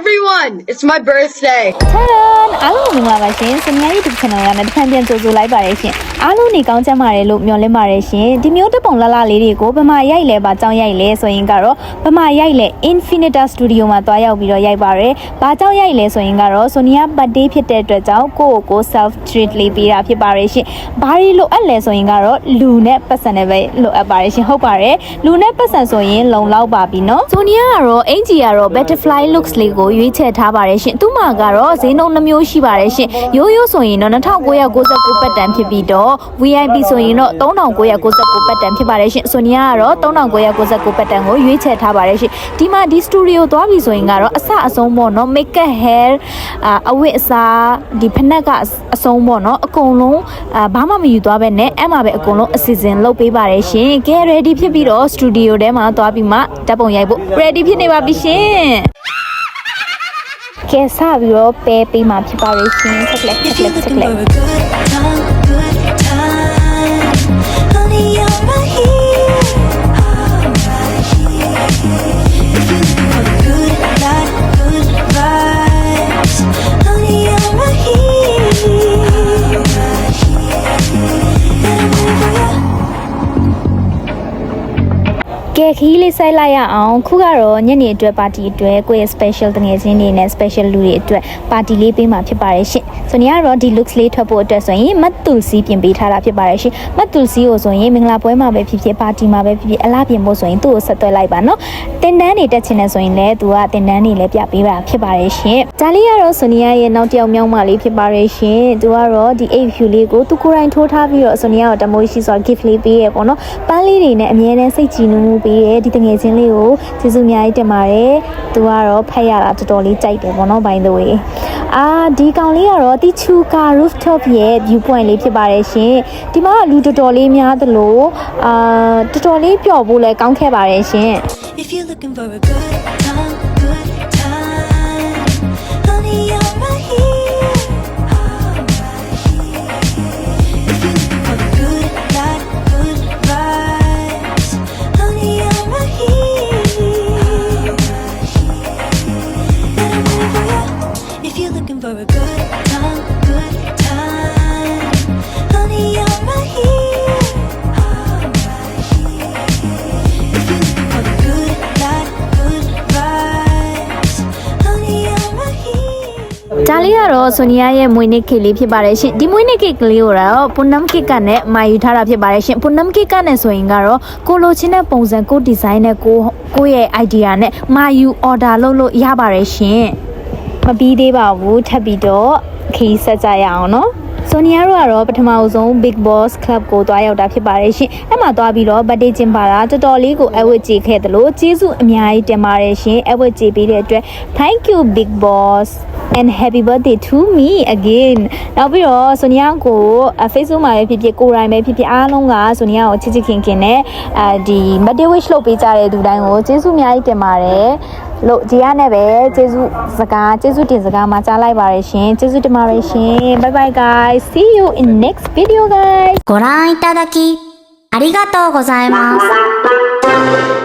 everyone, it's my birthday. အားလုံးမင်္ဂလာပါရှင်။စမြား YouTube channel ရနဲ့တစ်ဖန်ပြန်ကြိုဆိုလိုက်ပါတယ်ရှင်။အားလုံးနေကောင်းကြမှာတယ်လို့မျှော်လင့်ပါတယ်ရှင်။ဒီမျိုးတစ်ပုံလှလှလေးတွေကိုဗမာရိုက်လဲပါကြောင်းရိုက်လဲဆိုရင်ကတော့ဗမာရိုက်လဲ Infinita Studio မှာတွားရောက်ပြီးတော့ရိုက်ပါရယ်။ဘာကြောင်းရိုက်လဲဆိုရင်ကတော့ဆိုနီယာ birthday ဖြစ်တဲ့အတွက်ကြောင့်ကို self treat လေးပေးတာဖြစ်ပါရယ်ရှင်။ဘာတွေလိုအပ်လဲဆိုရင်ကတော့လူနဲ့ပတ်စံနဲ့ပဲလိုအပ်ပါရယ်ရှင်။ဟုတ်ပါရယ်။လူနဲ့ပတ်စံဆိုရင်လုံလောက်ပါပြီနော်။ဆိုနီယာကတော့အင်ဂျီကတော့ butterfly looks လေးကိုရွေးချယ်ထားပါရယ်ရှင်။သူ့မှာကတော့ဈေးနှုန်းနှမျိုးရှိပါတယ်ရှင်။ရိုးရိုးဆိုရင်တော့2999ပတ်တန်ဖြစ်ပြီးတော့ VIP ဆိုရင်တော့3999ပတ်တန်ဖြစ်ပါတယ်ရှင်။ဆိုနီယာကတော့3999ပတ်တန်ကိုရွေးချယ်ထားပါတယ်ရှင်။ဒီမှာဒီစတူဒီယိုသွားပြီဆိုရင်ကတော့အစအဆုံးပေါ့နော် make up hair အဝတ်အစားဒီဖနက်ကအဆုံးပေါ့နော်အကုန်လုံးဘာမှမယူသွားပဲနဲ့အဲ့မှာပဲအကုန်လုံးအစီအစဉ်လုပ်ပေးပါတယ်ရှင်။ကဲ ready ဖြစ်ပြီးတော့စတူဒီယိုထဲမှာသွားပြီးမှဓာတ်ပုံရိုက်ဖို့ ready ဖြစ်နေပါပြီရှင်။ကဲစပြီးတော့ပဲပေးမှာဖြစ်ပါရရှင်ချက်လက်ကဲခီးလေးဆိုင်လိုက်ရအောင်ခုကတော့ညနေအတွက်ပါတီအတွက်ကိုယ့်ရဲ့ special တငယ်ချင်းတွေနဲ့ special လူတွေအတွက်ပါတီလေးပေးမှာဖြစ်ပါတယ်ရှင်ဆိုနေကတော့ဒီ looks လေးထွက်ဖို့အတွက်ဆိုရင်မတ်တူစီပြင်ပေးထားတာဖြစ်ပါတယ်ရှင်မတ်တူစီကိုဆိုရင်မင်္ဂလာပွဲမှာပဲဖြစ်ဖြစ်ပါတီမှာပဲဖြစ်ဖြစ်အလားပြင်ဖို့ဆိုရင်သူ့ကိုဆက်သွယ်လိုက်ပါနော်တင်တန်းတွေတက်ချင်တယ်ဆိုရင်လည်းသူကတင်တန်းတွေလည်းပြပေးတာဖြစ်ပါတယ်ရှင်ဒါလေးကတော့ဆိုနီယာရဲ့နောက်တစ်ယောက်မြောက်မလေးဖြစ်ပါတယ်ရှင်သူကတော့ဒီ 8 view လေးကိုသူကိုယ်တိုင်ထိုးထားပြီးတော့ဆိုနီယာကတော့တမိုးရှိဆို gift လေးပေးရပေါ့နော်ပန်းလေးတွေနဲ့အမြဲတမ်းစိတ်ကြည်နူးမှုပေးတယ်ဒီတငယ်ချင်းလေးကိုကျေးဇူးအများကြီးတင်ပါတယ်သူကတော့ဖတ်ရတာတော်တော်လေးကြိုက်တယ်ပေါ့နော် by the way ဒီကောင်လေးကတော့တီချူကာ rooftop ရဲ့ view point လေးဖြစ်ပါတယ်ရှင်ဒီမှာလူတော်တော်လေးများသလိုတော်တော်လေးပျော်ဖို့လည်းကောင်းခဲ့ပါတယ်ရှင် If you're looking for a good time, honey, you're right here. If you're looking for a good life, good vibes, honey, you're right here. And I'm waiting for you. If you're looking for a good time, honey, you're right here.ဒါလေးကတော့ဆိုနီယာရဲ့မွေးနေ့ကိတ်လေးဖြစ်ပါတယ်ရှင်ဒီမွေးနေ့ကိတ်ကလေးကိုတော့ပွန်နမ်ကိတ်ကနဲ့မာယူထားတာဖြစ်ပါတယ်ရှင်ပွန်နမ်ကိတ်ကနဲ့ဆိုရင်ကတော့ကိုလိုချင်းတဲ့ပုံစံကိုဒီဇိုင်းနဲ့ကိုရဲ့ idea နဲ့မာယူ order လုပ်လို့ရပါတယ်ရှင်မပြီးသေးပါဘူးထပ်ပြီးတော့ခီးဆက်ကြရအောင်နော်ဆိုနီယာတို့ကတော့ပထမဆုံး Big Boss Club ကိုတွားရောက်တာဖြစ်ပါတယ်ရှင်အဲ့မှာတွားပြီးတော့ birthday ကျင်းပတာတော်တော်လေးကိုအဝတ်ကြေခဲ့တယ်လို့ကျေးဇူးအများကြီးတင်ပါတယ်ရှင်အဝတ်ကြေပေးတဲ့အတွက် Thank you Big Boss and happy birthday to me again နောက်ပြီးတော့ဆိုနီယာကို Facebook မှာပဲဖြစ်ဖြစ်ကိုယ်တိုင်ပဲဖြစ်ဖြစ်အားလုံးကဆိုနီယာကိုချစ်ချစ်ခင်ခင်နဲ့ဒီ birthday wish လုပ်ပေးကြတဲ့သူတိုင်းကိုကျေးဇူးအများကြီးတင်ပါတယ်လို့ဒီရနဲ့ပဲကျေးဇူးတင်စကားမှာကြားလိုက်ပါရရှင်ကျေးဇူးတင်ပါတယ်ရှင် bye bye guys see you in next video guys ご覧いただきありがとうございます。